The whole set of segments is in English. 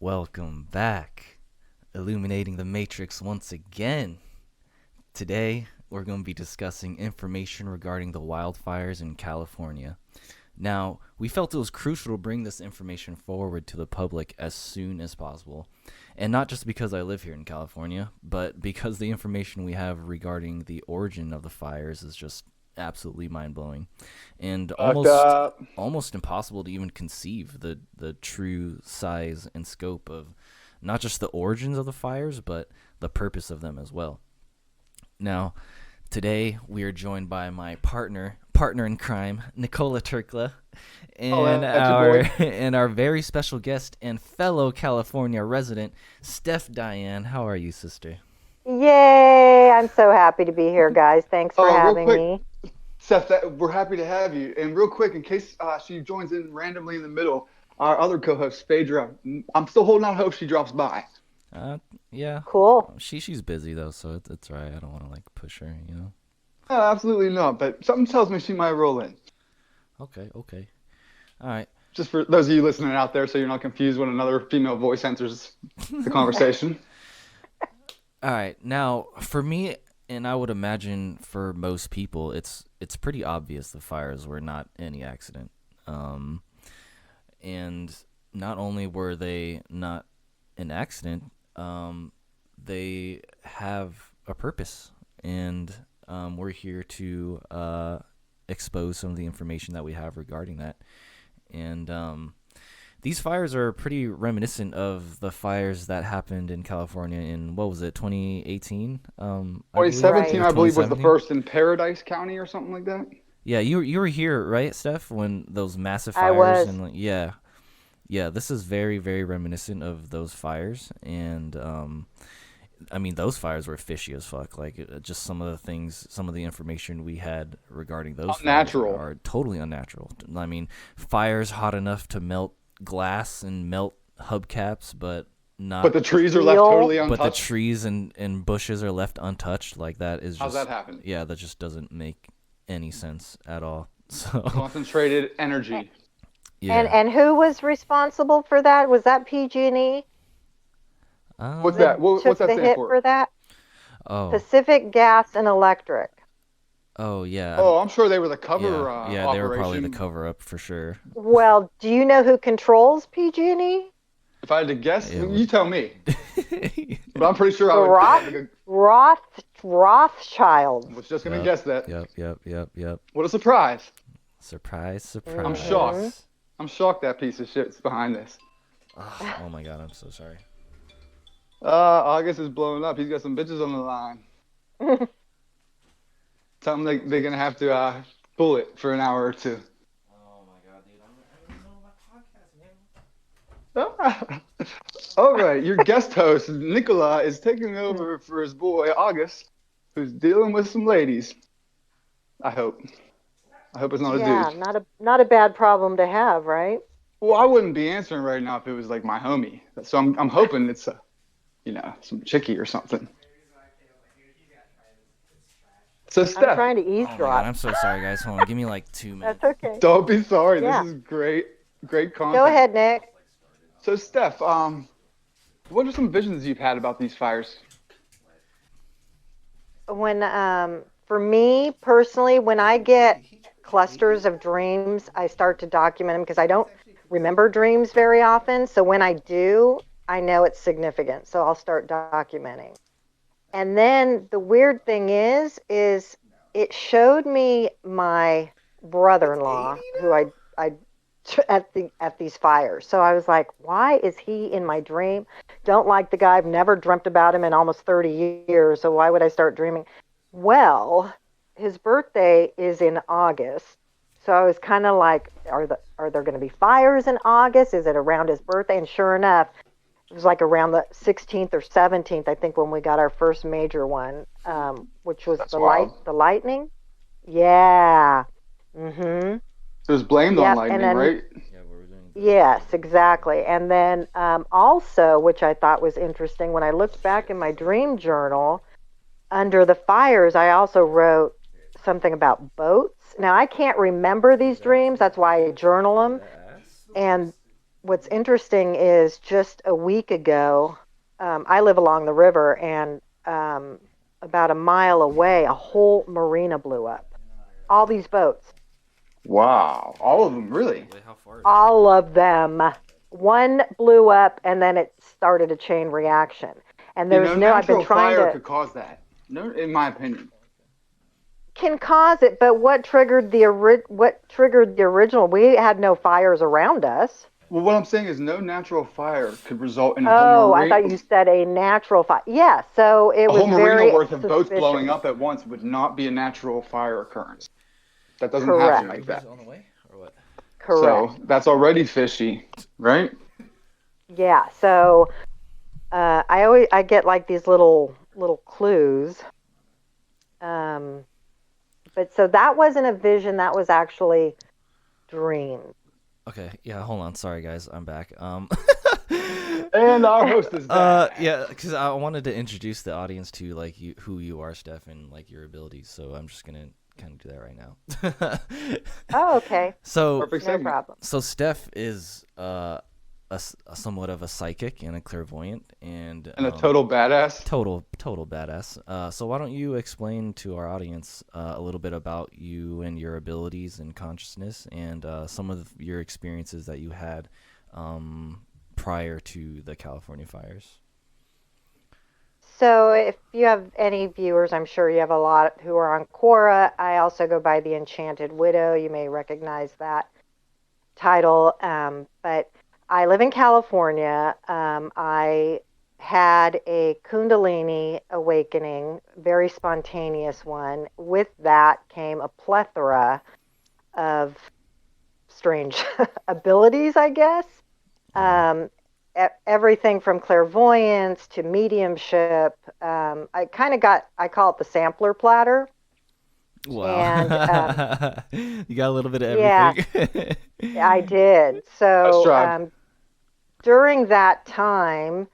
Welcome back, illuminating the Matrix once again. Today, we're going to be discussing information regarding the wildfires in California. Now, we felt it was crucial to bring this information forward to the public as soon as possible. And not just because I live here in California, but because the information we have regarding the origin of the fires is just absolutely mind-blowing and almost impossible to even conceive the true size and scope of not just the origins of the fires, but the purpose of them as well. Now, today we are joined by my partner in crime, Nikola Turkla, and our very special guest and fellow California resident, Steph Diane. How are you, sister? Yay! I'm so happy to be here, guys. Thanks for having me. Steph, we're happy to have you. And real quick, in case she joins in randomly in the middle, our other co-host, Phaedra, I'm still holding out hope she drops by. Yeah. Cool. She's busy though, so it's all right. I don't want to push her, No, absolutely not. But something tells me she might roll in. Okay. All right. Just for those of you listening out there, so you're not confused when another female voice enters the conversation. All right. Now, for me, and I would imagine for most people, it's pretty obvious the fires were not any accident. And not only were they not an accident, they have a purpose. And we're here to expose some of the information that we have regarding that. And these fires are pretty reminiscent of the fires that happened in California in, 2018? 2017, I believe, was the first in Paradise County or something like that. Yeah, you were here, right, Steph, when those massive fires? I was. And yeah, this is very, very reminiscent of those fires. And, I mean, those fires were fishy as fuck. Like, just some of the information we had regarding those fires are totally unnatural. I mean, fires hot enough to melt glass and melt hubcaps, but the trees are left totally untouched. But the trees and bushes are left untouched. Like, that is just... How's that happen? Yeah, that just doesn't make any sense at all. So concentrated energy. Yeah. And who was responsible for that? Was that PG&E? What's that? What's that stand for that? Oh. Pacific Gas and Electric. Oh, yeah. Oh, I'm sure they were the cover yeah, they were probably the cover-up for sure. Well, do you know who controls PG&E? If I had to guess, you tell me. But I'm pretty sure I would. Rothschild. I was just going to guess that. Yep. What a surprise. Surprise. I'm shocked. I'm shocked that piece of shit's behind this. Oh my God, I'm so sorry. Agus is blowing up. He's got some bitches on the line. Tell them they're going to have to pull it for an hour or two. Oh my God, dude. I don't know about podcast, man. All right, your guest host, Nikola, is taking over for his boy, Agus, who's dealing with some ladies. I hope it's not a dude. Yeah, not a bad problem to have, right? Well, I wouldn't be answering right now if it was like my homie. So I'm hoping it's some chickie or something. So Steph, I'm trying to eavesdrop. Oh my God, I'm so sorry, guys. Hold on, give me like 2 minutes. That's okay. Don't be sorry. Yeah. This is great content. Go ahead, Nick. So Steph, what are some visions you've had about these fires? For me personally, when I get clusters of dreams, I start to document them because I don't remember dreams very often. So when I do, I know it's significant. So I'll start documenting. And then the weird thing is it showed me my brother-in-law who I at these fires. So I was like, why is he in my dream? Don't like the guy. I've never dreamt about him in almost 30 years. So why would I start dreaming? Well, his birthday is in August. So I was kind of like, are there going to be fires in August? Is it around his birthday? And sure enough, it was like around the 16th or 17th, I think, when we got our first major one, which was the lightning. Yeah. Mm-hmm. It was blamed on lightning, right? Yes, exactly. And then also, which I thought was interesting, when I looked back in my dream journal, under the fires, I also wrote something about boats. Now, I can't remember these dreams. That's why I journal them. And what's interesting is just a week ago, I live along the river, and about a mile away, a whole marina blew up. All these boats. Wow. All of them, really? Wait, how far? All of them. One blew up, and then it started a chain reaction. And there's I've been natural trying fire to. could cause that. No, in my opinion. Can cause it, but what triggered the original? We had no fires around us. Well, what I'm saying is no natural fire could result in a Oh, whole I thought you said a natural fire. Yeah, so it was whole very marina worth of boats suspicious. blowing up at once would not be a natural fire occurrence. That doesn't Correct. happen like that. On the way, or what? Correct. So that's already fishy, right? Yeah. So I get like these little clues. But so that wasn't a vision. That was actually dream. Okay, yeah, hold on. Sorry, guys, I'm back. And our host is back. Yeah, because I wanted to introduce the audience to like who you are, Steph, and like your abilities. So I'm just gonna kind of do that right now. Oh, okay. So Perfect No segment. problem. So Steph is a somewhat of a psychic and a clairvoyant, and a total badass. total badass. So why don't you explain to our audience a little bit about you and your abilities and consciousness, and some of your experiences that you had prior to the California fires? So if you have any viewers, I'm sure you have a lot who are on Quora. I also go by the Enchanted Widow. You may recognize that title. But I live in California. I had a Kundalini awakening, very spontaneous one. With that came a plethora of strange abilities, I guess. Everything from clairvoyance to mediumship. I call it the sampler platter. Wow. And you got a little bit of yeah, everything. I did. Let's So try. during that time,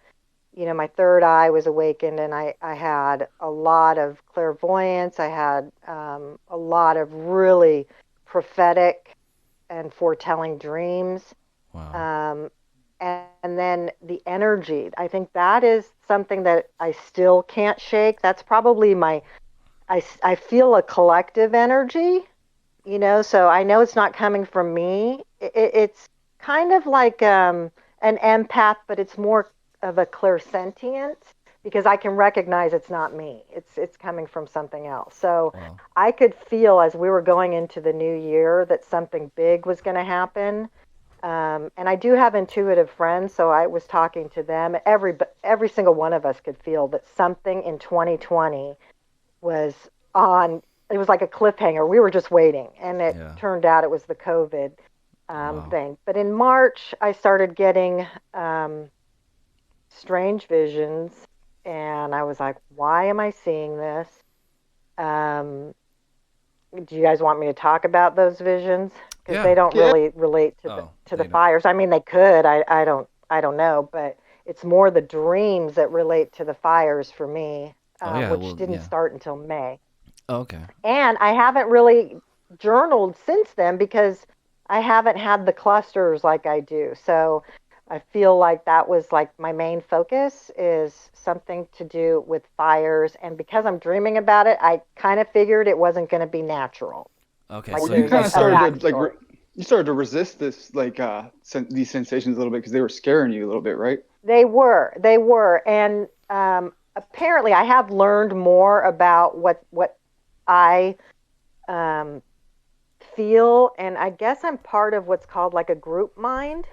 my third eye was awakened, and I had a lot of clairvoyance. I had a lot of really prophetic and foretelling dreams. Wow. And then the energy. I think that is something that I still can't shake. That's probably I feel a collective energy, so I know it's not coming from me. It's kind of like an empath, but it's more of a clairsentient because I can recognize it's not me. It's coming from something else. So Wow. I could feel as we were going into the new year that something big was going to happen. And I do have intuitive friends, so I was talking to them. Every single one of us could feel that something in 2020 was on. It was like a cliffhanger. We were just waiting, and it turned out it was the COVID thing. But in March, I started getting strange visions, and I was like, "Why am I seeing this?" Do you guys want me to talk about those visions? Because they don't really relate to the fires. I mean, they could. I don't know, but it's more the dreams that relate to the fires for me, which didn't start until May. Oh, okay. And I haven't really journaled since then because I haven't had the clusters like I do. So I feel like that was like my main focus is something to do with fires. And because I'm dreaming about it, I kind of figured it wasn't going to be natural. Okay. Like So you kind of started to backstory. you started to resist this these sensations a little bit because they were scaring you a little bit, right? They were. And apparently I have learned more about what I feel, and I guess I'm part of what's called like a group mind.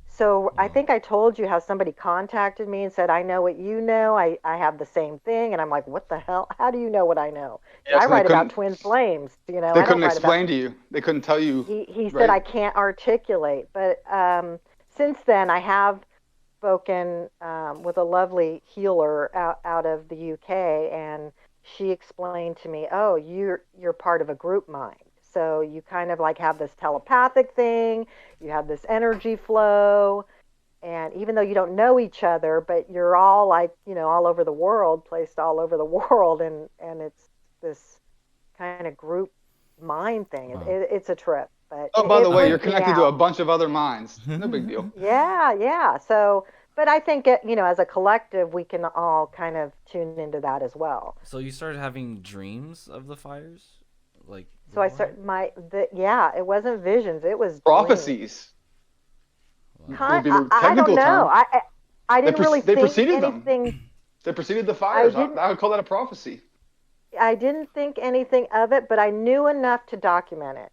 So I think I told you how somebody contacted me and said, I know what you know. I have the same thing. And I'm like, what the hell? How do you know what I know? Yeah, I so they write about couldn't- twin flames. They I don't couldn't write about. explain to you. They couldn't tell you. He said right? I can't articulate. But since then, I have spoken with a lovely healer out of the UK, and she explained to me, oh, you're part of a group mind. So you kind of like have this telepathic thing, you have this energy flow, and even though you don't know each other, but you're all like, all over the world, placed all over the world, and it's this kind of group mind thing. Wow. It's a trip. But Oh, by the way, you're freaked me connected to a out. bunch of other minds. No big deal. Yeah, yeah. So, but I think as a collective, we can all kind of tune into that as well. So you started having dreams of the fires, like So I beforehand? start yeah, it wasn't visions, it was dreams. Prophecies Wow. would be I, the I don't technical know. term. I didn't really They think preceded them. anything. They preceded the I fires. didn't I would call that a prophecy. I didn't think anything of it, but I knew enough to document it.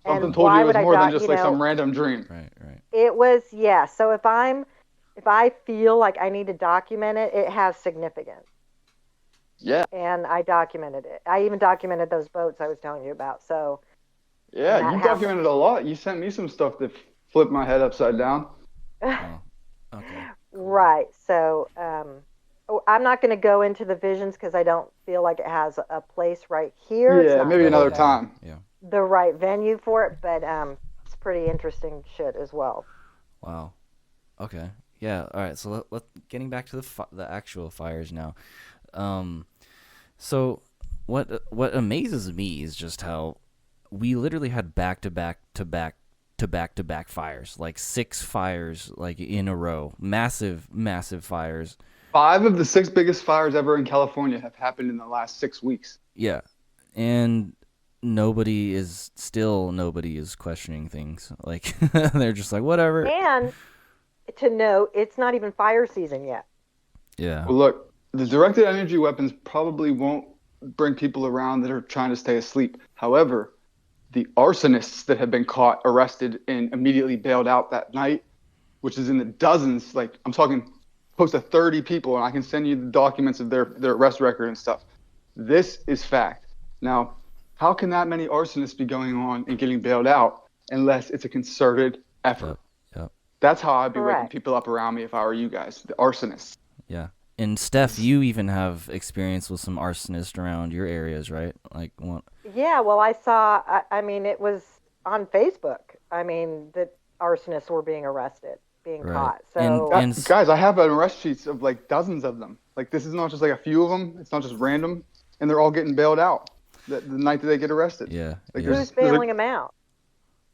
Something And told you why it would was I more than just like some know, random dream. Right, right. it was, yeah. So if I feel like I need to document it, it has significance. Yeah. And I documented it. I even documented those boats I was telling you about. So, and Yeah, that you've happened. documented a lot. You sent me some stuff that flipped my head upside down. Oh, okay. Cool. Right. So, I'm not going to go into the visions because I don't feel like it has a place right here. It's Yeah, not maybe Right, really another yeah, time. yeah. the right venue for it, but it's pretty interesting shit as well. Wow. Okay. Yeah. All right. So getting back to the actual fires now. Um. So what amazes me is just how we literally had back to back to back to back to back fires, like 6 fires, like in a row, massive fires. 5 of the 6 biggest fires ever in California have happened in the last 6 weeks. Yeah, and nobody is questioning things. Like they're just like whatever. And to note, it's not even fire season yet. Yeah. Well, look, the directed energy weapons probably won't bring people around that are trying to stay asleep. However, the arsonists that have been caught, arrested, and immediately bailed out that night, which is in the dozens, like I'm talking close to 30 people, and I can send you the documents of their arrest record and stuff. This is fact. Now, how can that many arsonists be going on and getting bailed out unless it's a concerted effort? Yep. Yep. That's how I'd be waking Correct. people up around me if I were you guys, the arsonists. Yeah. And Steph, you even have experience with some arsonists around your areas, right? Like what? Yeah, well, I mean, it was on Facebook. I mean, the arsonists were being arrested, being Right. caught. And So, and Guys, I have an arrest sheets of like dozens of them. Like this is not just like a few of them. It's not just random, and they're all getting bailed out the night that they get arrested. yeah, Like yeah. who's bailing them out?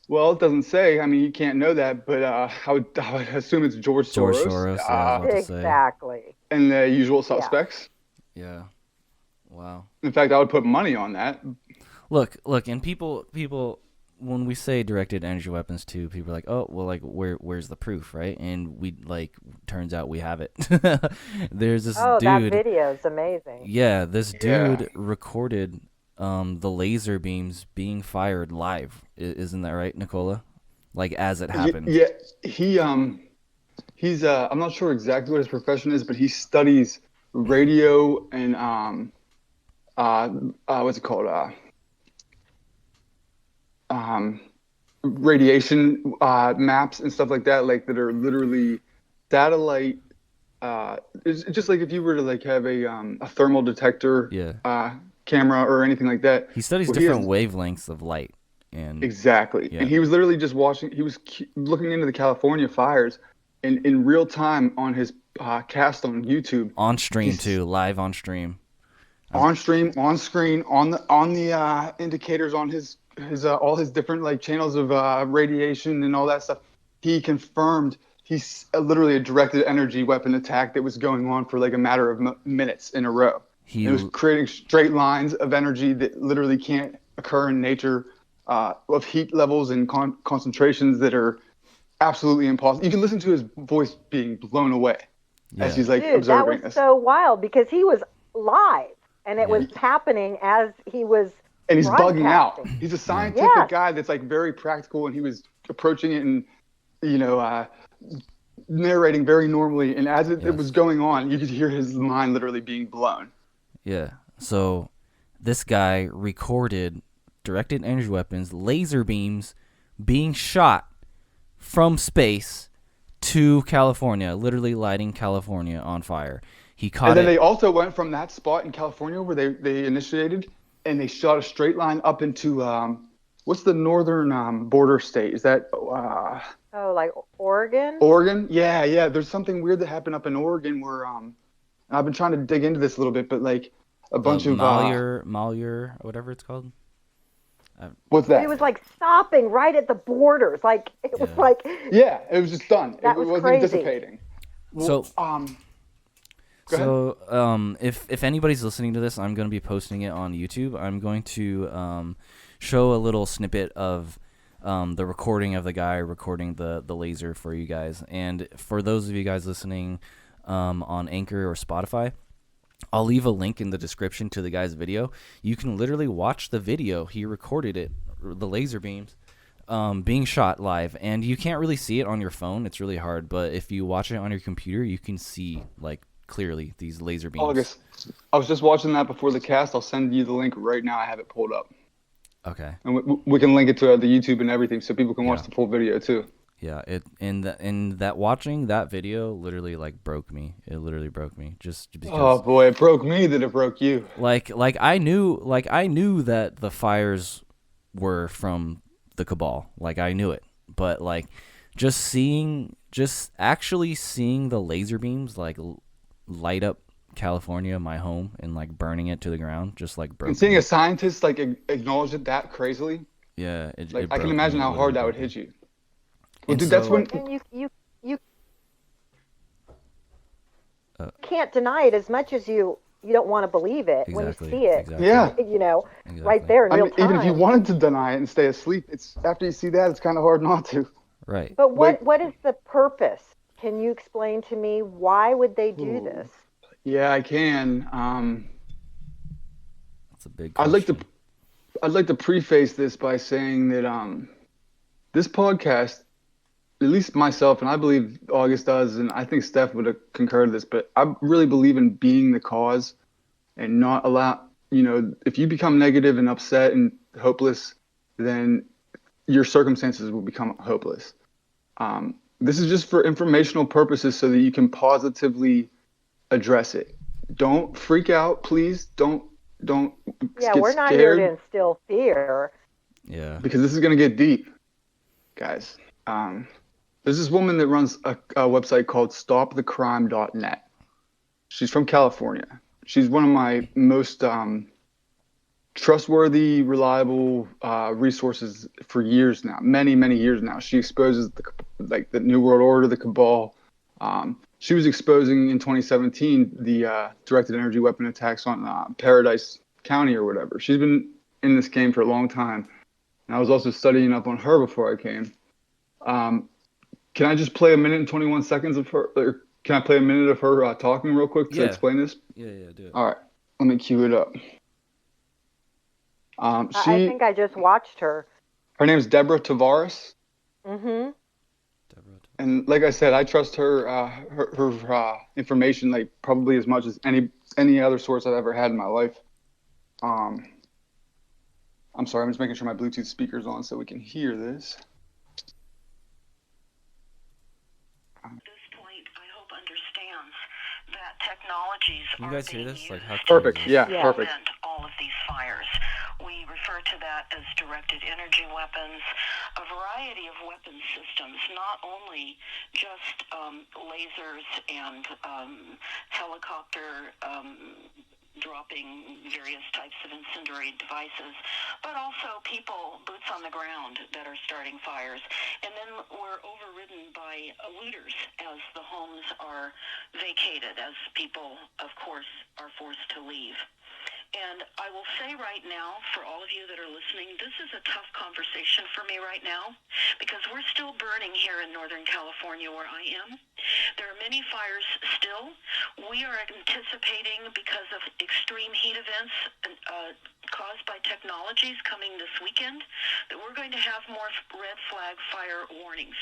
Well, it doesn't say. I mean, you can't know that, but I would assume it's George George Soros, Soros, yeah, I was about to say. Exactly. and the usual Yeah. suspects. Yeah. Wow. In fact, I would put money on that. Look, and people, when we say directed energy weapons too, people are like, oh, well, like, where's the proof, right? And we, like, turns out we have it. There's this Oh, that dude, video is amazing. yeah, this Yeah. dude recorded the laser beams being fired live. Isn't that right, Nikola? Like, as it happened. Yeah, he's I'm not sure exactly what his profession is, but he studies radio and what's it called? Radiation maps and stuff like that, like that are literally satellite. It's just like if you were to like have a thermal detector Yeah. camera or anything like that. He studies Well, different wavelengths of light. And Exactly. Yeah. And he was literally just watching, he was looking into the California fires in real time on his cast on YouTube. on stream He's- too, live on stream. On stream, on screen, on the indicators on his all his different like channels of radiation and all that stuff. He confirmed he's literally a directed energy weapon attack that was going on for like a matter of minutes in a row. It was creating straight lines of energy that literally can't occur in nature, of heat levels and concentrations that are absolutely impossible. You can listen to his voice being blown away as he's like Dude, that observing was this. so wild because he was live and it was happening as he was And he's bugging out. broadcasting. He's a scientific Yes. guy that's like very practical, and he was approaching it and narrating very normally. And as it was going on, you could hear his mind literally being blown. Yeah. So this guy recorded directed energy weapons, laser beams being shot from space to California, literally lighting California on fire. He caught And then it. they also went from that spot in California where they initiated, and they shot a straight line up into what's the northern border state? Is that Oh, like Oregon? Oregon? Yeah. There's something weird that happened up in Oregon where and I've been trying to dig into this a little bit, but like a bunch of Malheur, whatever it's called. What's But that? it was like stopping right at the borders. Like it was like Yeah, it was just done. That it was wasn't crazy. dissipating. So, go ahead. If anybody's listening to this, I'm going to be posting it on YouTube. I'm going to show a little snippet of the recording of the guy recording the laser for you guys. And for those of you guys listening on Anchor or Spotify, I'll leave a link in the description to the guy's video. You can literally watch the video. He recorded it, the laser beams, being shot live. And you can't really see it on your phone. It's really hard. But if you watch it on your computer, you can see, like, clearly these laser beams. August, I was just watching that before the cast. I'll send you the link right now. I have it pulled up. Okay. And we can link it to the YouTube and everything so people can watch the full video too. Yeah, watching that video literally like broke me. It literally broke me just because. Oh boy, it broke me that it broke you. Like I knew that the fires were from the cabal. Like I knew it, but like just actually seeing the laser beams like light up California, my home, and like burning it to the ground, just like broke. And seeing me. a scientist like acknowledge it that crazily. Yeah, I can imagine how hard that would hit you. Well, dude, so, that's when. And you can't deny it as much as you don't want to believe it when you see it. Exactly. Yeah. Right there in real time. Even if you wanted to deny it and stay asleep, it's after you see that, it's kind of hard not to. Right. But what is the purpose? Can you explain to me why would they do this? Yeah, I can. That's a big question. I'd like to preface this by saying that this podcast, at least myself, and I believe August does, and I think Steph would have concurred this, but I really believe in being the cause and not allow, if you become negative and upset and hopeless, then your circumstances will become hopeless. This is just for informational purposes so that you can positively address it. Don't freak out, please. Don't Yeah, get we're not scared. here to instill fear. Yeah. Because this is going to get deep, guys. There's this woman that runs a website called stopthecrime.net. She's from California. She's one of my most trustworthy, reliable resources for years now, many, many years now. She exposes the New World Order, the cabal. She was exposing in 2017 the directed energy weapon attacks on Paradise County or whatever. She's been in this game for a long time. And I was also studying up on her before I came. Can I just play a minute and 21 seconds of her? Or can I play a minute of her talking real quick to explain this? Yeah, do it. All right, let me cue it up. I think I just watched her. Her name is Deborah Tavares. Mm-hmm. And like I said, I trust her information like probably as much as any other source I've ever had in my life. I'm sorry, I'm just making sure my Bluetooth speaker's on so we can hear this. At this point, I hope understands that technologies Can you guys hear this? Like how Perfect. crazy- Yeah, Yeah. perfect. prevent all of these fires. We refer to that as directed energy weapons, a variety of weapon systems, not only just lasers and helicopter dropping various types of incendiary devices, but also people, boots on the ground, that are starting fires. And then we're overridden by looters as the homes are vacated, as people, of course, are forced to leave. And I will say right now, for all of you that are listening, this is a tough conversation for me right now because we're still burning here in Northern California where I am. There are many fires still. We are anticipating, because of extreme heat events caused by technologies coming this weekend, that we're going to have more red flag fire warnings.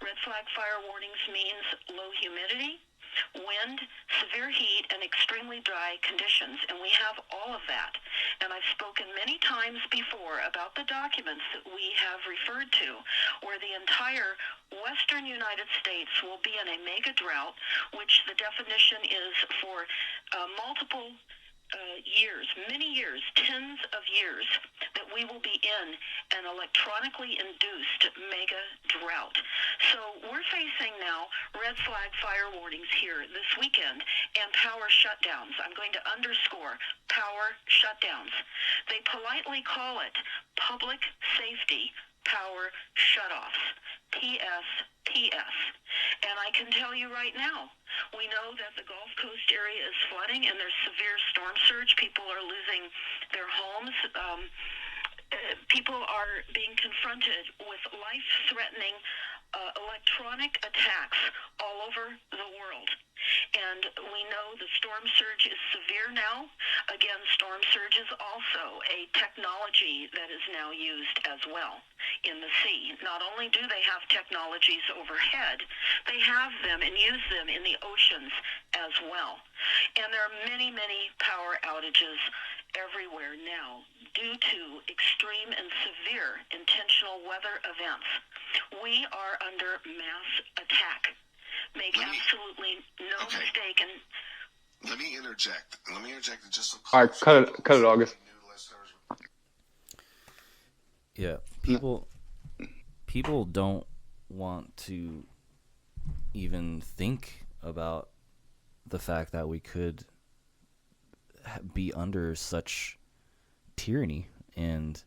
Red flag fire warnings means low humidity, wind, severe heat, and extremely dry conditions, and we have all of that. And I've spoken many times before about the documents that we have referred to, where the entire western United States will be in a mega drought, which the definition is for multiple years, many years, tens of years, that we will be in an electronically induced mega drought. So we're facing now red flag fire warnings here this weekend and power shutdowns. I'm going to underscore power shutdowns. They politely call it public safety power shutoffs. PS. And I can tell you right now, we know that the Gulf Coast area is flooding and there's severe storm surge. People are losing their homes. People are being confronted with life-threatening electronic attacks all over the world. And we know the storm surge is severe now. Again, storm surge is also a technology that is now used as well in the sea. Not only do they have technologies overhead, they have them and use them in the oceans as well. And there are many, many power outages everywhere now due to extreme and severe intentional weather events. We are under mass attack. Make absolutely no mistake. And let me interject. Just All right, cut it, August. Yeah, people don't want to even think about the fact that we could be under such tyranny. And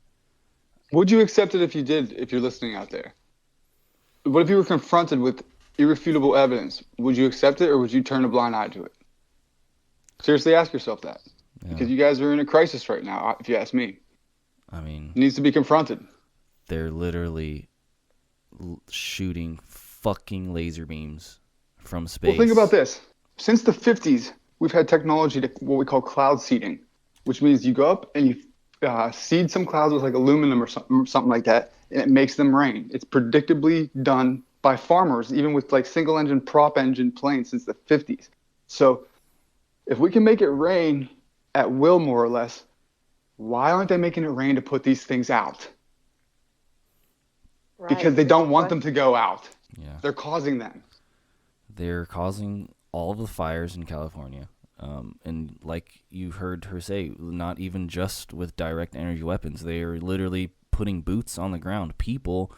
would you accept it if you did, if you're listening out there? What if you were confronted with irrefutable evidence? Would you accept it, or would you turn a blind eye to it? Seriously, ask yourself that. Yeah. Because you guys are in a crisis right now, if you ask me. I mean, It needs to be confronted. they're literally shooting fucking laser beams from space. Well, think about this. Since the 50s, we've had technology to what we call cloud seeding, which means you go up and you seed some clouds with like aluminum or something like that, and it makes them rain. It's predictably done by farmers, even with like single engine prop engine planes since the 50s. So if we can make it rain at will, more or less, why aren't they making it rain to put these things out? Right. Because they don't want them to go out. Yeah. They're causing them. They're causing all of the fires in California. And like you heard her say, not even just with direct energy weapons. They are literally putting boots on the ground, people,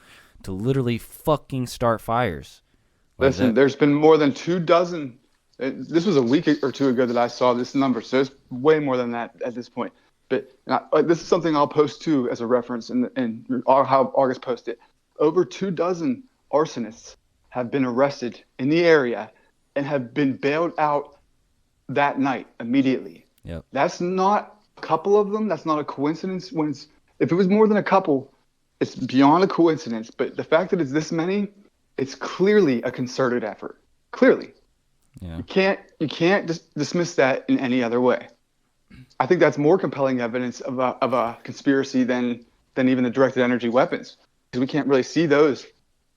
to literally fucking start fires. Listen, there's been more than 24. This was a week or two ago that I saw this number, so it's way more than that at this point. But this is something I'll post too as a reference, and how August posted it. Over 24 arsonists have been arrested in the area and have been bailed out that night immediately. Yep. That's not a couple of them. That's not a coincidence. If it was more than a couple, it's beyond a coincidence. But the fact that it's this many, it's clearly a concerted effort. Clearly. Yeah. You can't dismiss that in any other way. I think that's more compelling evidence of a conspiracy than even the directed energy weapons, because we can't really see those.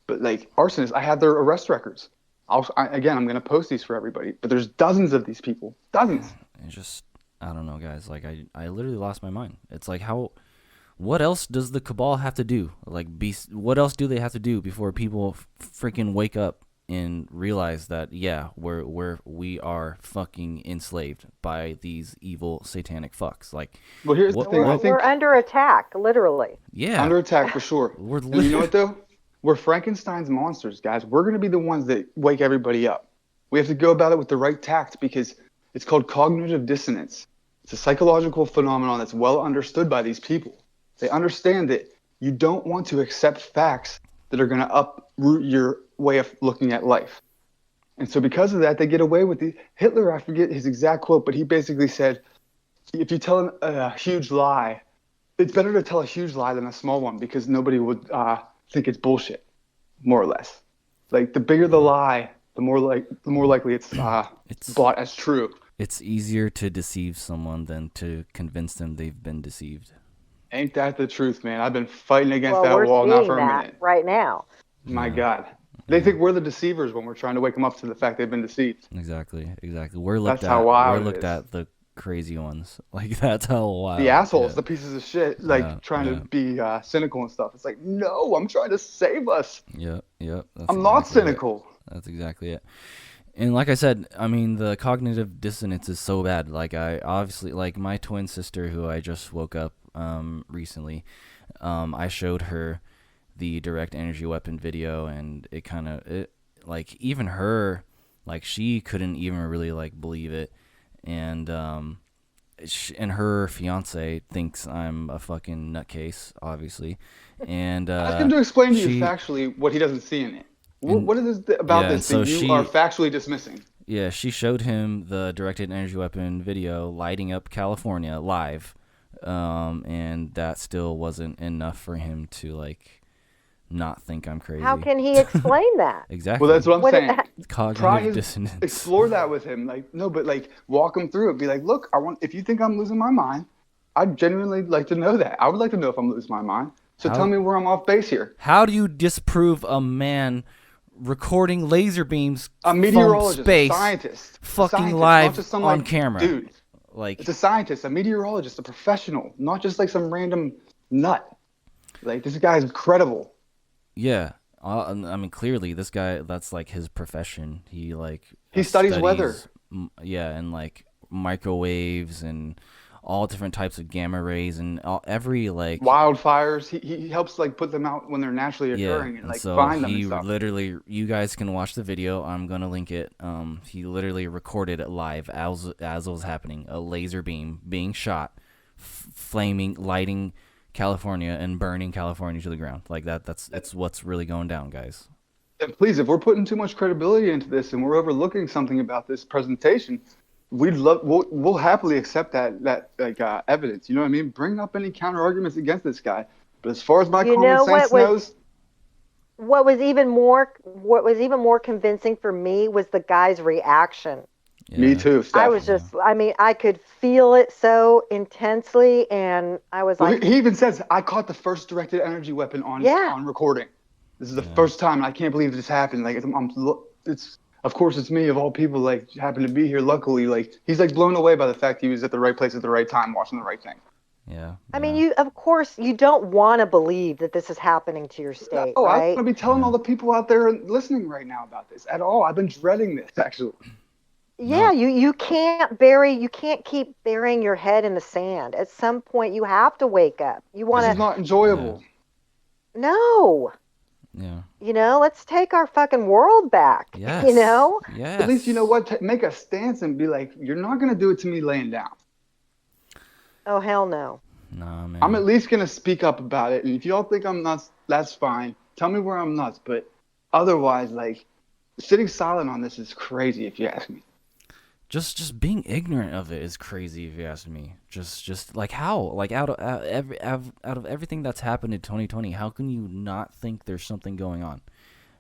But like arsonists, I have their arrest records. I'm going to post these for everybody. But there's dozens of these people. Dozens. It's just, I don't know, guys. Like, I literally lost my mind. It's like, what else does the cabal have to do? Like, what else do they have to do before people freaking wake up and realize that, yeah, we are fucking enslaved by these evil satanic fucks? Like, well, here's the thing. We're under attack, literally. Yeah. Under attack for sure. And you know what though? We're Frankenstein's monsters, guys. We're going to be the ones that wake everybody up. We have to go about it with the right tact, because it's called cognitive dissonance. It's a psychological phenomenon that's well understood by these people. They understand that you don't want to accept facts that are going to uproot your way of looking at life. And so because of that, they get away with it. Hitler, I forget his exact quote, but he basically said, if you tell a huge lie, it's better to tell a huge lie than a small one, because nobody would think it's bullshit, more or less. Like the bigger the lie, the more likely it's bought as true. It's easier to deceive someone than to convince them they've been deceived. Ain't that the truth, man? I've been fighting against Well, that wall now seeing for a that minute. right now. My God. They think we're the deceivers when we're trying to wake them up to the fact they've been deceived. Exactly. We're looked That's how wild We're it looked is. at the crazy ones. Like, that's how wild. The assholes, Yeah. the pieces of shit, like trying to be cynical and stuff. It's like, no, I'm trying to save us. Yep. I'm not cynical. That's exactly it. And like I said, I mean, the cognitive dissonance is so bad. Like, I obviously, like, my twin sister, who I just woke up recently, I showed her the direct energy weapon video, and it kind of, like, even her, like, she couldn't even really, like, believe it. And, and her fiance thinks I'm a fucking nutcase, obviously. And, Ask him to explain to you she- factually what he doesn't see in it. And- What is it about yeah, this and so that you she- are factually dismissing? Yeah, she showed him the directed energy weapon video lighting up California live, and that still wasn't enough for him to, like, not think I'm crazy. How can he explain that? Exactly. Well, that's what I'm What- saying. Try Cognitive and dissonance. explore that with him. Like, no, but like walk him through it. Be like, look, if you think I'm losing my mind, I'd genuinely like to know that. I would like to know if I'm losing my mind. So How- tell me where I'm off base here. How do you disprove a man recording laser beams A meteorologist, from space, a scientist, fucking scientist, live not just some, on like, camera? dude? Like, It's a scientist, a meteorologist, a professional, not just like some random nut. Like, this guy's incredible. yeah. I mean, clearly, this guy, that's, like, his profession. He, like... He studies weather. Yeah, and, like, microwaves and all different types of gamma rays and every, like... Wildfires. He helps like put them out when they're naturally occurring and like so find them he and stuff. literally, you guys can watch the video. I'm gonna link it. He literally recorded it live as it was happening. A laser beam being shot, flaming, lighting California and burning California to the ground. Like that's what's really going down, guys. And please, if we're putting too much credibility into this and we're overlooking something about this presentation, we'll happily accept that like evidence. You know what I mean? Bring up any counter arguments against this guy. But as far as my common sense knows, What was even more convincing for me was the guy's reaction. me too. Steph. I was just, I mean, I could feel it so intensely, and I was Well, like, he even says, "I caught the first directed energy weapon on recording. This is the first time, and I can't believe this happened. Like, it's of course it's me of all people. Like, happened to be here. Luckily, like he's like blown away by the fact he was at the right place at the right time, watching the right thing. Yeah. I mean, of course, you don't want to believe that this is happening to your state, Oh, I right? want to be telling all the people out there listening right now about this at all. I've been dreading this actually. Yeah, you can't keep burying your head in the sand. At some point, you have to wake up. You want This is to, not enjoyable. no, Yeah. let's take our fucking world back. Yes. Yes. At least you know what? Make a stance and be like, you're not gonna do it to me laying down. Oh, hell no. Nah, man. I'm at least gonna speak up about it, and if y'all think I'm nuts, that's fine. Tell me where I'm nuts, but otherwise, like, sitting silent on this is crazy if you ask me. Just being ignorant of it is crazy, if you ask me. Just like how, like out of everything that's happened in 2020, how can you not think there's something going on?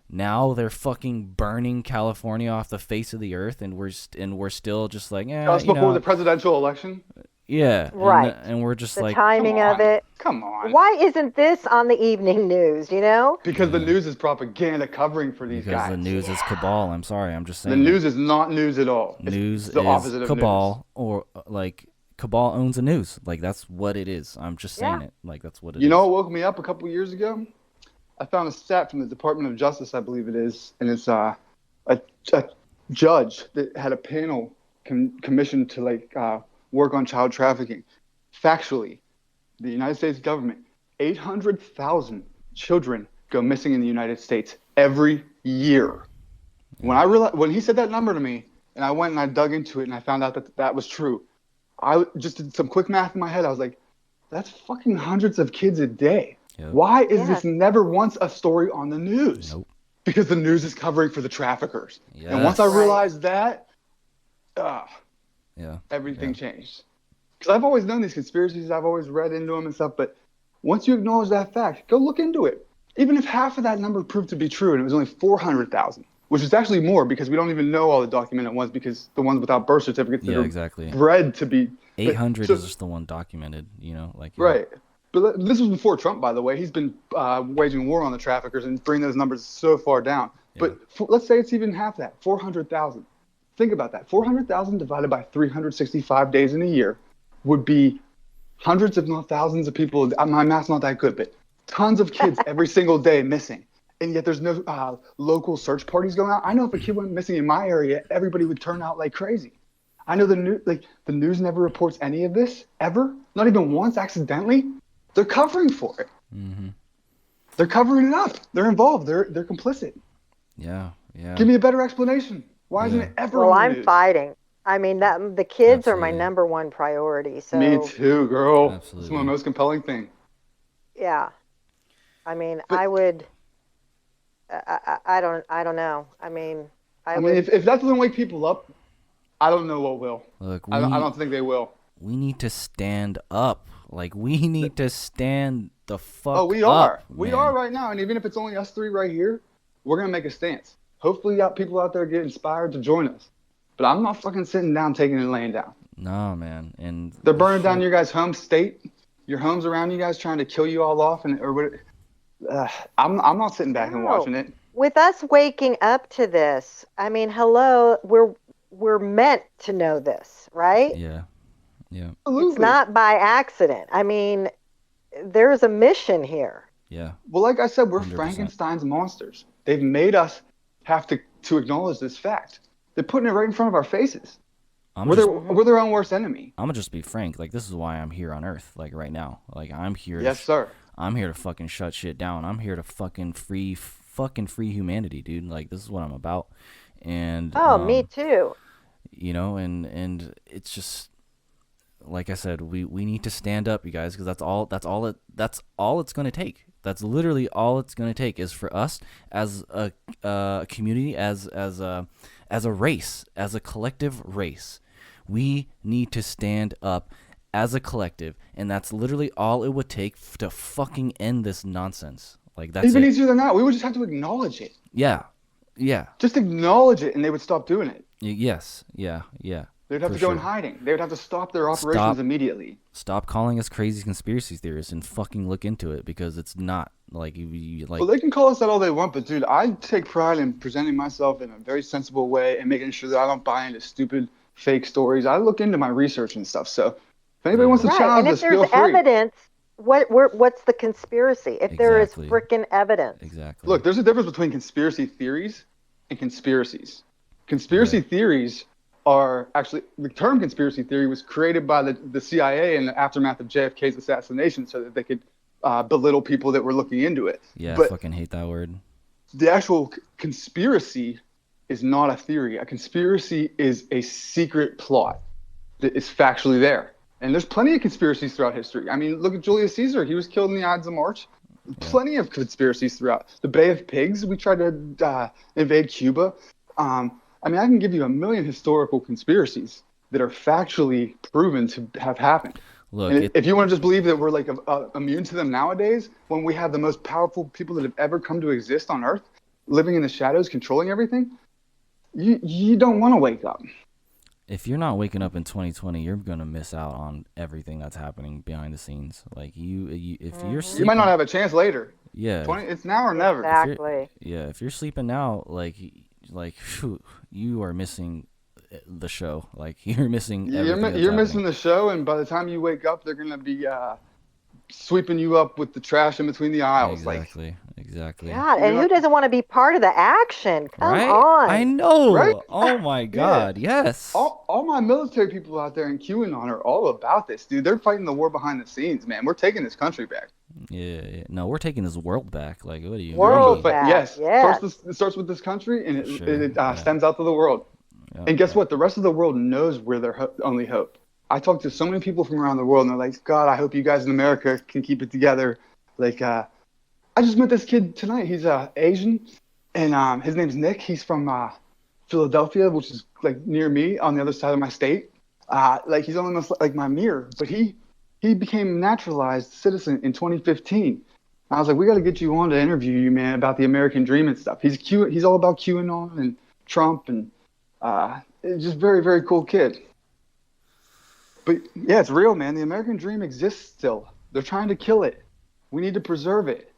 Now they're fucking burning California off the face of the earth, and we're still just like, yeah, Just before the presidential election? yeah, Right. and we're just The like, timing Come of on. it. Come on. Why isn't this on the evening news, Because the news is propaganda covering for these because guys. the news is cabal. I'm sorry, I'm just saying. The news is not news at all. It's News the is opposite of cabal, or like cabal owns the news. Like that's what it is. I'm just saying Yeah. it. Like that's what it news. You is. know what woke me up a couple years ago? I found a stat from the Department of Justice, I believe it is, and it's a judge that had a panel commissioned to work on child trafficking. Factually, the United States government, 800,000 children go missing in the United States every year. When he said that number to me, and I went and I dug into it and I found out that was true, I just did some quick math in my head. I was like, that's fucking hundreds of kids a day. Yep. Why is this never once a story on the news? Nope. Because the news is covering for the traffickers. Yes. And once I Right. realized that, Yeah. everything changed. Because I've always known these conspiracies. I've always read into them and stuff. But once you acknowledge that fact, go look into it. Even if half of that number proved to be true and it was only 400,000, which is actually more because we don't even know all the documented ones because the ones without birth certificates that Yeah, are exactly. bred to be. 800 so- is just the one documented. You know, like Right. But this was before Trump, by the way. He's been waging war on the traffickers and bringing those numbers so far down. Yeah. But let's say it's even half that, 400,000. Think about that. 400,000 divided by 365 days in a year would be hundreds, if not thousands of people. My math's not that good, but tons of kids every single day missing. and yet there's no local search parties going out. I know if a kid went missing in my area, everybody would turn out like crazy. I know the news never reports any of this ever, not even once accidentally. They're covering for it. Mm-hmm. They're covering it up. They're involved. They're complicit. Yeah. Give me a better explanation. Why isn't it ever? Well, in the I'm news? fighting. I mean, the kids are my Absolutely. number one priority. So Me too, girl. Absolutely. It's my most compelling thing. yeah, I mean, But- I would. I don't know. I mean, I mean, if that doesn't wake people up, I don't know what will. Look, I don't think they will. we need to stand up. Like, we need to stand the fuck up. Oh, we are. Man. We are right now. And even if it's only us three right here, we're going to make a stance. Hopefully, people out there get inspired to join us. But I'm not fucking sitting down, taking it and laying down. No, man. And They're burning down your guys' home state, your homes around you guys, trying to kill you all off. I'm not sitting back and watching it. With us waking up to this, I mean, hello, we're meant to know this, right? Yeah. Absolutely. It's not by accident. I mean, there's a mission here. Yeah. Well, like I said, we're 100%. Frankenstein's monsters. They've made us have to acknowledge this fact. They're putting it right in front of our faces. We're their own worst enemy. I'm gonna just be frank. Like, this is why I'm here on Earth. Like, right now. Like, I'm here. Yes, sir. I'm here to fucking shut shit down. I'm here to fucking free humanity, dude. Like, this is what I'm about. And Me too. you know, and it's just, like I said, we need to stand up, you guys, because that's all it's gonna take. That's literally all it's gonna take is for us as a community, as a race, as a collective race. We need to stand up as a collective, and that's literally all it would take to fucking end this nonsense. Like, that's Even it. easier than that. We would just have to acknowledge it. Yeah. Just acknowledge it, and they would stop doing it. Yes. Yeah. They'd have For to go in sure. hiding. They would have to stop their operations immediately. Stop calling us crazy conspiracy theorists and fucking look into it, because it's not. Like, you like. Well, they can call us that all they want, but dude, I take pride in presenting myself in a very sensible way and making sure that I don't buy into stupid, fake stories. I look into my research and stuff. So if anybody wants to Right, challenge and us, if feel there's free. evidence, what's the conspiracy? If there is Exactly. freaking evidence. Exactly. Look, there's a difference between conspiracy theories and conspiracies. Conspiracy theories are actually, the term conspiracy theory was created by the CIA in the aftermath of JFK's assassination so that they could belittle people that were looking into it. Yeah, I But fucking hate that word. the actual conspiracy is not a theory. A conspiracy is a secret plot that is factually there. And there's plenty of conspiracies throughout history. I mean, look at Julius Caesar. He was killed in the Ides of March. Plenty of conspiracies throughout. The Bay of Pigs, we tried to invade Cuba. I mean, I can give you a million historical conspiracies that are factually proven to have happened. Look, And if you want to just believe that we're like immune to them nowadays, when we have the most powerful people that have ever come to exist on Earth, living in the shadows, controlling everything, you don't want to wake up. if you're not waking up in 2020, you're gonna miss out on everything that's happening behind the scenes. Like, if you're sleeping, You might not have a chance later. yeah, It's now or never. Exactly. if you're sleeping now, like phew, you are missing the show. Like, you're missing everything. You're missing the show, and by the time you wake up, they're gonna be sweeping you up with the trash in between the aisles. Exactly. God, and who doesn't want to be part of the action? Come Right? on. I know. Right? Oh my God. Yes. All my military people out there in QAnon are all about this, dude. They're fighting the war behind the scenes, man. We're taking this country back. Yeah. No, we're taking this world back. Like, what do you World mean? back. Yes. Yes. It starts with this country, and Sure, it yeah. stems out to the world. Yeah, And guess yeah. what? The rest of the world knows we're their only hope. I talk to so many people from around the world, and they're like, God, I hope you guys in America can keep it together. Like, I just met this kid tonight. He's Asian, and his name's Nick. He's from Philadelphia, which is like near me on the other side of my state. Like, he's almost like my mirror, but he became a naturalized citizen in 2015. I was like, we got to get you on to interview you, man, about the American dream and stuff. He's all about QAnon and Trump, and it's just very, very cool kid. But yeah, it's real, man. The American dream exists still. They're trying to kill it. We need to preserve it.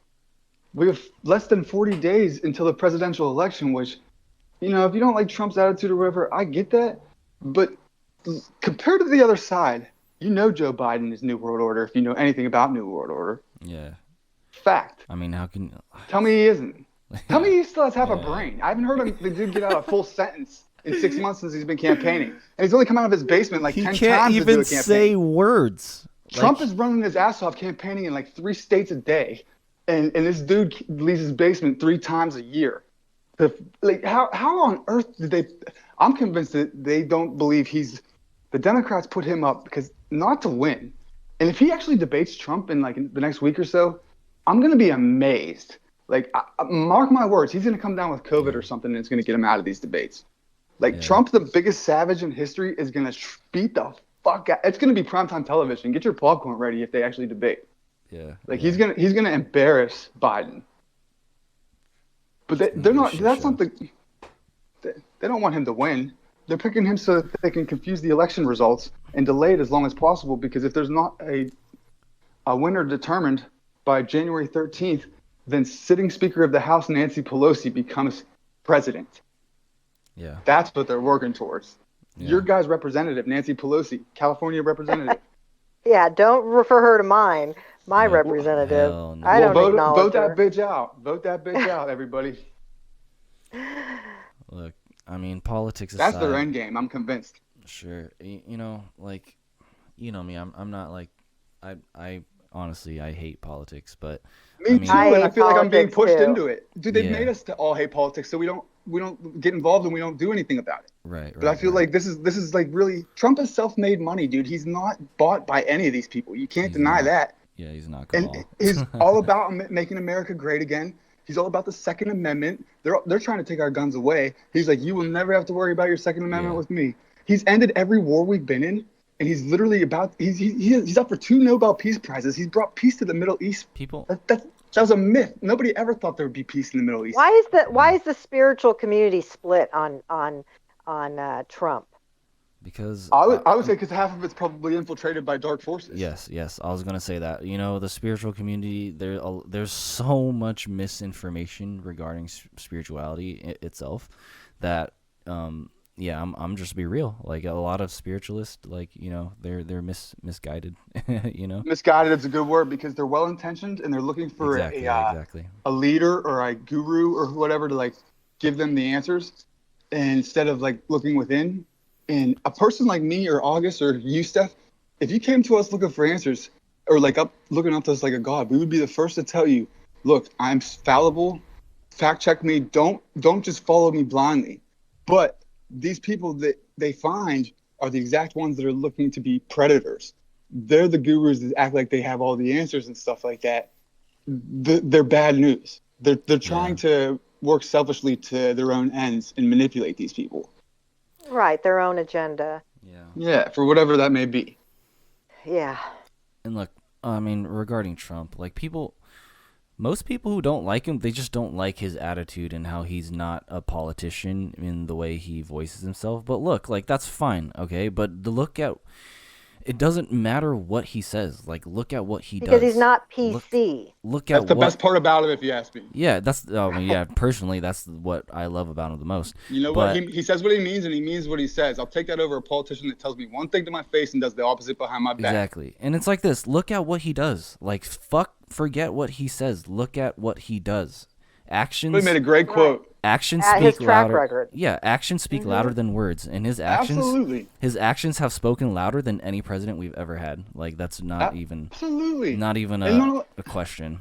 We have less than 40 days until the presidential election, which, if you don't like Trump's attitude or whatever, I get that. But compared to the other side, Joe Biden is New World Order if you know anything about New World Order. Yeah. Fact. I mean, how can? Tell me he isn't. Tell me he still has half a brain. I haven't heard the dude get out a full sentence in 6 months since he's been campaigning, and he's only come out of his basement like 10 times to do a campaign. He can't even say words. Trump is running his ass off campaigning in like 3 states a day, and this dude leaves his basement 3 times a year. How on earth did they? I'm convinced that they don't believe the Democrats put him up because not to win. And if he actually debates Trump in the next week or so, I'm going to be amazed. Mark my words, he's going to come down with COVID or something, and it's going to get him out of these debates. Trump, the biggest savage in history, is going to beat the fuck out. It's going to be primetime television. Get your popcorn ready if they actually debate. Yeah. He's going to embarrass Biden. But they're not. That's not the. They don't want him to win. They're picking him so that they can confuse the election results and delay it as long as possible. Because if there's not a winner determined by January 13th, then sitting Speaker of the House Nancy Pelosi becomes president. Yeah. That's what they're working towards. Yeah. Your guy's representative, Nancy Pelosi, California representative. Yeah, don't refer her to mine. My representative. No. I don't acknowledge vote her. That bitch out. Vote that bitch out, everybody. Look, I mean, politics aside. That's their end game. I'm convinced. Sure. You know me. I'm not I honestly, I hate politics, but me too. And I feel like I'm being pushed into it. Dude, they've made us to all hate politics, so we don't get involved and we don't do anything about it. Right. But I feel like this is like really Trump is self-made money, dude. He's not bought by any of these people. You can't deny that. Yeah, he's not. And he's all about making America great again. He's all about the Second Amendment. They're trying to take our guns away. He's like, you will never have to worry about your Second Amendment with me. He's ended every war we've been in, and he's literally he's up for 2 Nobel Peace Prizes. He's brought peace to the Middle East. People. That was a myth. Nobody ever thought there would be peace in the Middle East. Why is the spiritual community split on Trump? Because I would say because half of it's probably infiltrated by dark forces. Yes, I was gonna say that. The spiritual community, there's so much misinformation regarding spirituality itself that I'm just be real. Like a lot of spiritualists, they're misguided. Misguided is a good word because they're well intentioned and they're looking for a leader or a guru or whatever to give them the answers, and instead of looking within. And a person like me or August or you, Steph, if you came to us looking for answers or looking up to us like a god, we would be the first to tell you, look, I'm fallible. Fact check me. Don't just follow me blindly. But these people that they find are the exact ones that are looking to be predators. They're the gurus that act like they have all the answers and stuff like that. They're bad news. They're trying to work selfishly to their own ends and manipulate these people. Right, their own agenda. Yeah, for whatever that may be. Yeah. And look, I mean, regarding Trump, most people who don't like him, they just don't like his attitude and how he's not a politician in the way he voices himself. But look, that's fine, okay? But it doesn't matter what he says. Look at what he does. Because he's not PC. That's the best part about him, if you ask me. Yeah, personally, that's what I love about him the most. You know what? He says what he means, and he means what he says. I'll take that over a politician that tells me one thing to my face and does the opposite behind my back. Exactly. And it's like this. Look at what he does. Forget what he says. Look at what he does. Actions. He made a great quote. Actions speak louder. Record. Yeah, actions speak louder than words, and his actions have spoken louder than any president we've ever had. That's not even a question.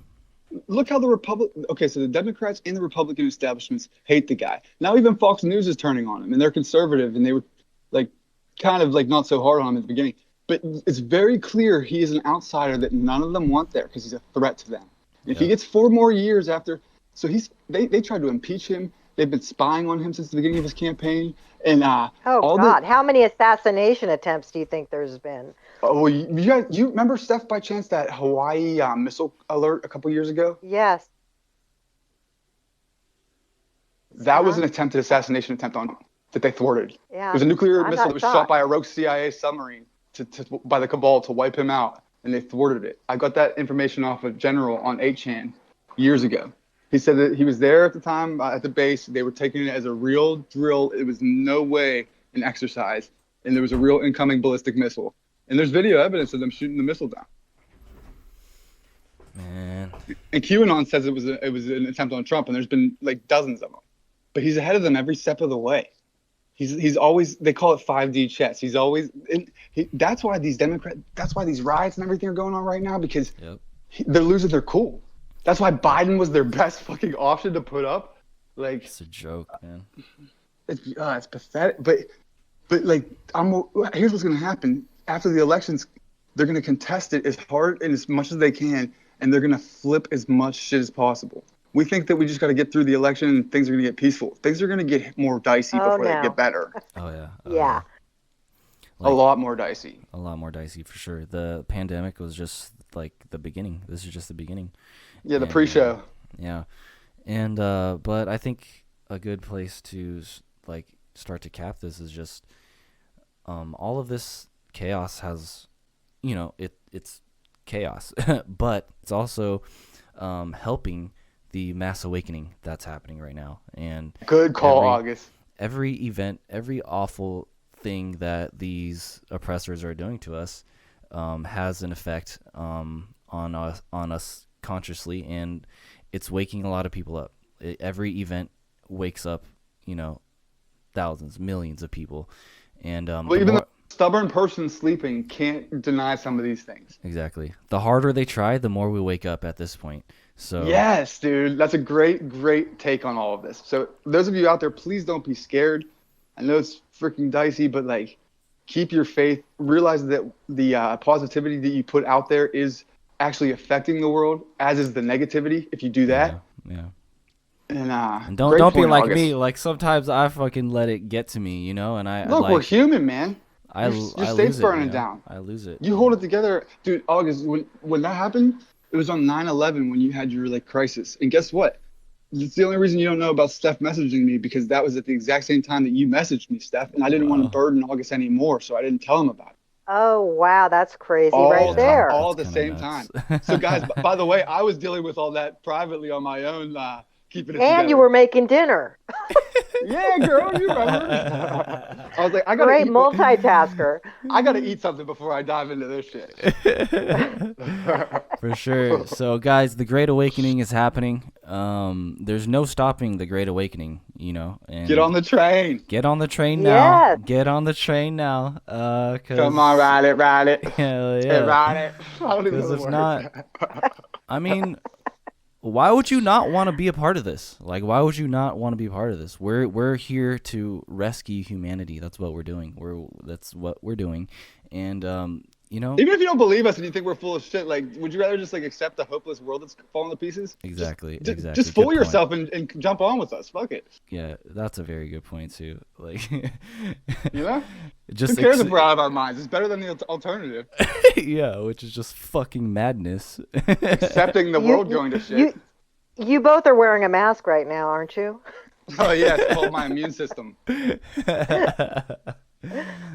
Look how so the Democrats and the Republican establishments hate the guy. Now even Fox News is turning on him, and they're conservative, and they were not so hard on him at the beginning. But it's very clear he is an outsider that none of them want there because he's a threat to them. If he gets 4 more years after. So they tried to impeach him. They've been spying on him since the beginning of his campaign. And how many assassination attempts do you think there's been? Oh, you remember, Steph, by chance, that Hawaii missile alert a couple years ago? Yes. That was an attempted assassination attempt on him that they thwarted. Yeah. It was a nuclear missile that was shot by a rogue CIA submarine by the cabal to wipe him out, and they thwarted it. I got that information off of General on 8chan years ago. He said that he was there at the time at the base. They were taking it as a real drill. It was no way an exercise. And there was a real incoming ballistic missile. And there's video evidence of them shooting the missile down. Man, And QAnon says it was an attempt on Trump, and there's been like dozens of them. But he's ahead of them every step of the way. He's always, they call it 5D chess. He's always, that's why these riots and everything are going on right now, because they're losing their cool. That's why Biden was their best fucking option to put up. Like, it's a joke, man. It's pathetic. But like, here's what's gonna happen after the elections. They're gonna contest it as hard and as much as they can, and they're gonna flip as much shit as possible. We think that we just got to get through the election and things are going to get peaceful. Things are going to get more dicey before they get better. Oh, yeah. Yeah. Like, a lot more dicey. A lot more dicey, for sure. The pandemic was just, like, the beginning. This is just the beginning. Yeah, the pre-show. Yeah. And, but I think a good place to, like, start to cap this is just all of this chaos has, you know, it's chaos. But it's also helping the mass awakening that's happening right now. And good call, Agus. Every event, every awful thing that these oppressors are doing to us has an effect on us consciously, and it's waking a lot of people up. Every event wakes up, you know, thousands, millions of people. And well, even the stubborn person sleeping can't deny some of these things. Exactly. The harder they try, the more we wake up at this point. So yes, dude, that's a great take on all of this. So those of you out there, please don't be scared. I know it's freaking dicey, but like, keep your faith. Realize that the positivity that you put out there is actually affecting the world, as is the negativity. If you do that, yeah. And don't be like me. Like, sometimes I fucking let it get to me, you know. And we're human, man. Your state's burning down. I lose it. You hold it together, dude. August, when that happened, it was on 9/11 when you had your like crisis. And guess what? It's the only reason you don't know about Steph messaging me, because that was at the exact same time that you messaged me, Steph. And I didn't want to burden August anymore, so I didn't tell him about it. Oh, wow. That's crazy right there. All at the same time. So, guys, by the way, I was dealing with all that privately on my own, keeping it together. And you were making dinner. Yeah, girl, you remember. I was like, I gotta Great multitasker. I gotta eat something before I dive into this shit. For sure. So, guys, the Great Awakening is happening. There's no stopping the Great Awakening, you know. And get on the train. Get on the train now. Yes. Get on the train now. Come on, ride it. Hell yeah. Ride it. I don't even know the if word. not, I mean, why would you not want to be a part of this? Like, why would you not want to be a part of this? We're here to rescue humanity. That's what we're doing. That's what we're doing. And you know, even if you don't believe us and you think we're full of shit, like, would you rather just like accept a hopeless world that's falling to pieces? Exactly. Just fool yourself and jump on with us. Fuck it. Yeah, that's a very good point too. Like, you know, just who cares if we're out of our minds? It's better than the alternative. Yeah, which is just fucking madness. Accepting the world going to shit. You both are wearing a mask right now, aren't you? Oh yeah, it's called my immune system.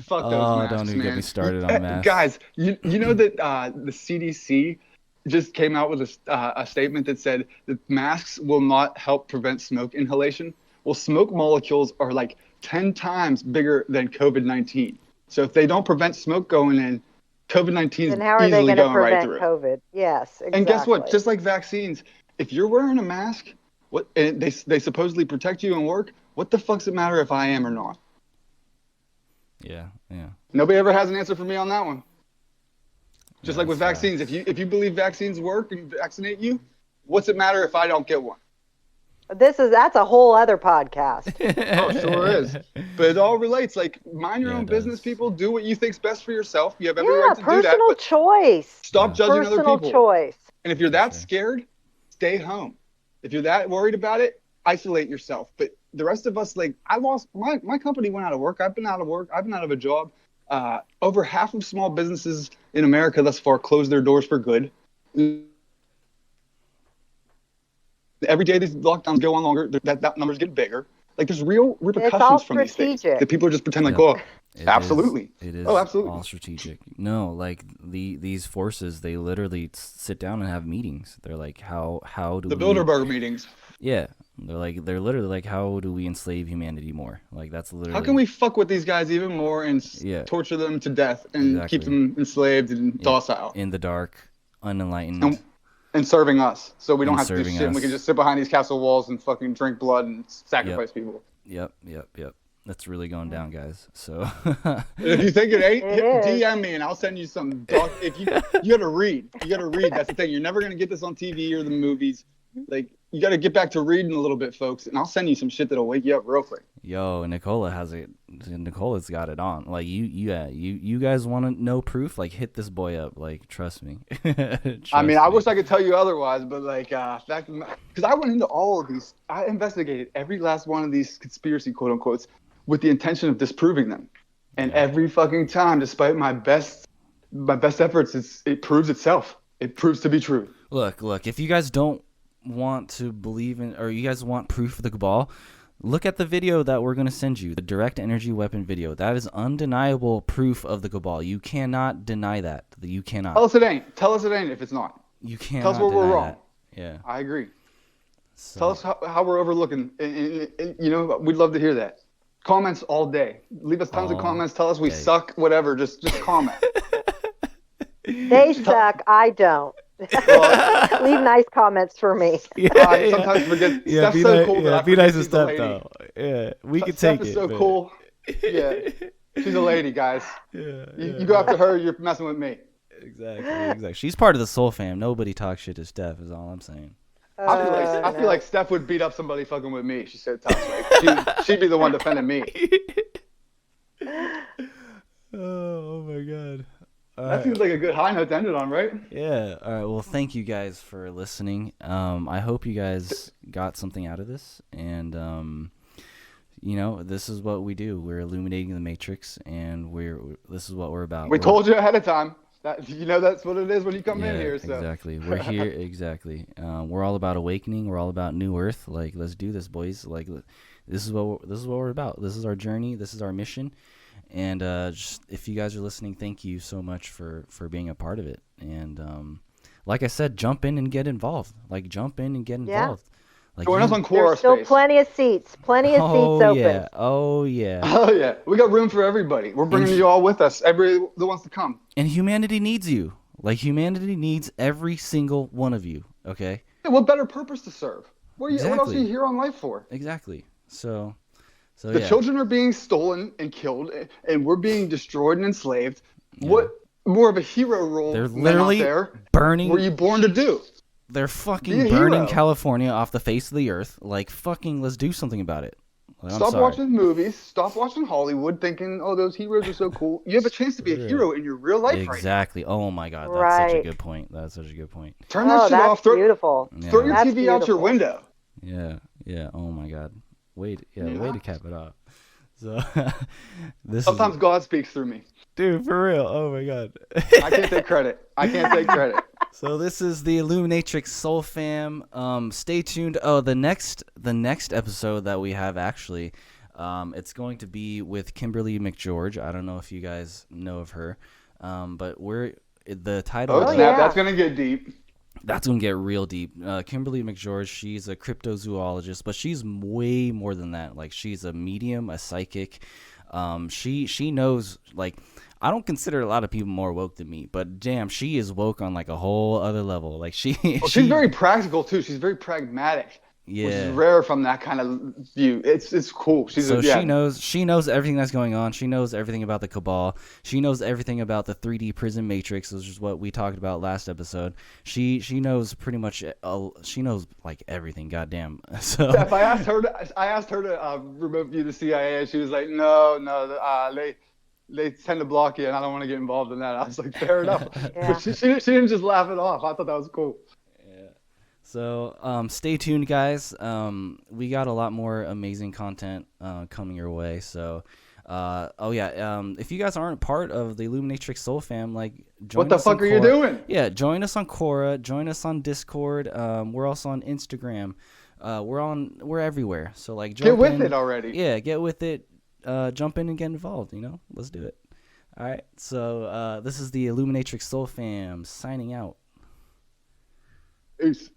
Fuck those masks, don't even man. get me started on masks. Guys, you know that the CDC just came out with a statement that said that masks will not help prevent smoke inhalation. Well, smoke molecules are like 10 times bigger than COVID-19. So if they don't prevent smoke going in, COVID-19 is Then how are they easily going to going right prevent through it. COVID? Yes, exactly. And guess what? Just like vaccines, if you're wearing a mask, and they supposedly protect you and work, what the fuck's it matter if I am or not? Yeah. Nobody ever has an answer for me on that one. Just Yeah, like with that's vaccines, if you believe vaccines work and vaccinate you, what's it matter if I don't get one? That's a whole other podcast. Oh, sure is. But it all relates. Like, mind your own business, people. Do what you think's best for yourself. You have every right to do that. Personal choice. Stop judging other people. Personal choice. And if you're that scared, stay home. If you're that worried about it, isolate yourself. But the rest of us, like, I lost my company went out of work. I've been out of work. I've been out of a job. Over half of small businesses in America thus far closed their doors for good. Every day these lockdowns go on longer, that number's getting bigger. Like, there's real repercussions from these things that people just pretend like, oh, absolutely. It is absolutely all strategic. No, like these forces, they literally sit down and have meetings. They're like, how do the we... Bilderberg meetings. Yeah, they're literally like, how do we enslave humanity more? Like, that's literally. How can we fuck with these guys even more and torture them to death and keep them enslaved and docile in the dark, unenlightened? and serving us, so we don't And have to do serving shit. And we us. can just sit behind these castle walls and fucking drink blood and sacrifice people. Yep. That's really going down, guys. So If you think it ain't, It is. DM me and I'll send you some. If you gotta read, That's the thing. You're never gonna get this on TV or the movies. Like, you gotta get back to reading a little bit, folks. And I'll send you some shit that'll wake you up real quick. Yo, Nikola has it. Nicola's got it on. Like you guys want to know proof? Like, hit this boy up. Like, trust me. I mean, I wish I could tell you otherwise, but like, because I went into all of these. I investigated every last one of these conspiracy quote unquotes with the intention of disproving them, and every fucking time, despite my best efforts, it proves itself. It proves to be true. Look. If you guys don't want to believe in, or you guys want proof of the cabal, look at the video that we're going to send you, the direct energy weapon video. That is undeniable proof of the cabal. You cannot deny that. You cannot. Tell us it ain't. Tell us it ain't if it's not. You cannot Tell us where we're deny wrong. that. Yeah. I agree. So, Tell us how we're overlooking. And, you know, we'd love to hear that. Comments all day. Leave us tons of All comments. Tell us we day. suck. Whatever. Just comment. They suck. I don't. Leave nice comments for me. I sometimes forget. Steph's so cool that I be forget nice to she's a Steph lady. though. Yeah, we can Steph take is it. so man. cool. Yeah, she's a lady, guys. You go after her, you're messing with me. Exactly. She's part of the Soul Fam. Nobody talks shit to Steph. Is all I'm saying. I feel like Steph would beat up somebody fucking with me. She's so tough. Like, she'd be the one defending me. Oh my god. That seems like a good high note to end it on, right? Yeah. All right. Well, thank you guys for listening. I hope you guys got something out of this, and you know, this is what we do. We're illuminating the matrix, and this is what we're about. We told you ahead of time. That, you know, that's what it is when you come in here. So. Exactly. We're here. Exactly. We're all about awakening. We're all about new earth. Like, let's do this, boys. Like, this is what we're about. This is our journey. This is our mission. And just, if you guys are listening, thank you so much for being a part of it. And like I said, jump in and get involved. Like, jump in and get involved. Like, Join us on Quora There's still Space. plenty of seats. Plenty of seats open. Yeah. Oh yeah. Oh yeah, we got room for everybody. We're bringing you all with us. Everybody that wants to come. And humanity needs you. Like, humanity needs every single one of you. Okay. Yeah, what better purpose to serve? What else are Exactly. you here on life for? Exactly. So The yeah. children are being stolen and killed, and we're being destroyed and enslaved. What more of a hero role They're men literally out there burning. were you born to do? They're Be fucking a burning hero. California off the face of the earth. Like, fucking, let's do something about it. Like, I'm Stop sorry. watching movies. Stop watching Hollywood thinking, oh, those heroes are so cool. You have a chance to be a hero in your real life right now. Exactly. Oh my god, that's such a Right. good point. That's such a good point. Turn that Oh, shit that's off. Throw beautiful. your Yeah. That's TV out your beautiful. window. Yeah. Oh my god. Way Yeah. to cap it off. So this Sometimes is, God speaks through me. dude, for real. Oh my god. I can't take credit. So this is the Illuminatrix Soul Fam. Stay tuned. Oh, the next episode that we have, actually, it's going to be with Kimberly McGeorge. I don't know if you guys know of her, but the title. Oh, Oh, snap. yeah. That's going to get deep. That's gonna get real deep. Kimberly McGeorge, she's a cryptozoologist, but she's way more than that. Like, she's a medium, a psychic. She knows, like, I don't consider a lot of people more woke than me, but damn, she is woke on like a whole other level. Like, Well, she's very practical too. She's very pragmatic, which is rare from that kind of view. It's cool. She knows everything that's going on. She knows everything about the cabal. She knows everything about the 3D prison matrix, which is what we talked about last episode. She knows pretty much. She knows like everything. Goddamn. So If I asked her to remove you to CIA, and she was like, no, they tend to block you, and I don't want to get involved in that. I was like, fair enough. Yeah. But she didn't just laugh it off. I thought that was cool. So stay tuned, guys. We got a lot more amazing content coming your way. So, if you guys aren't part of the Illuminatrix Soul Fam, like, join What the us fuck on are you Quora. doing? Yeah, join us on Quora. Join us on Discord. We're also on Instagram. We're everywhere. So, like, Get with it already. Yeah, get with it. Jump in and get involved. You know, let's do it. All right. So this is the Illuminatrix Soul Fam signing out. Peace.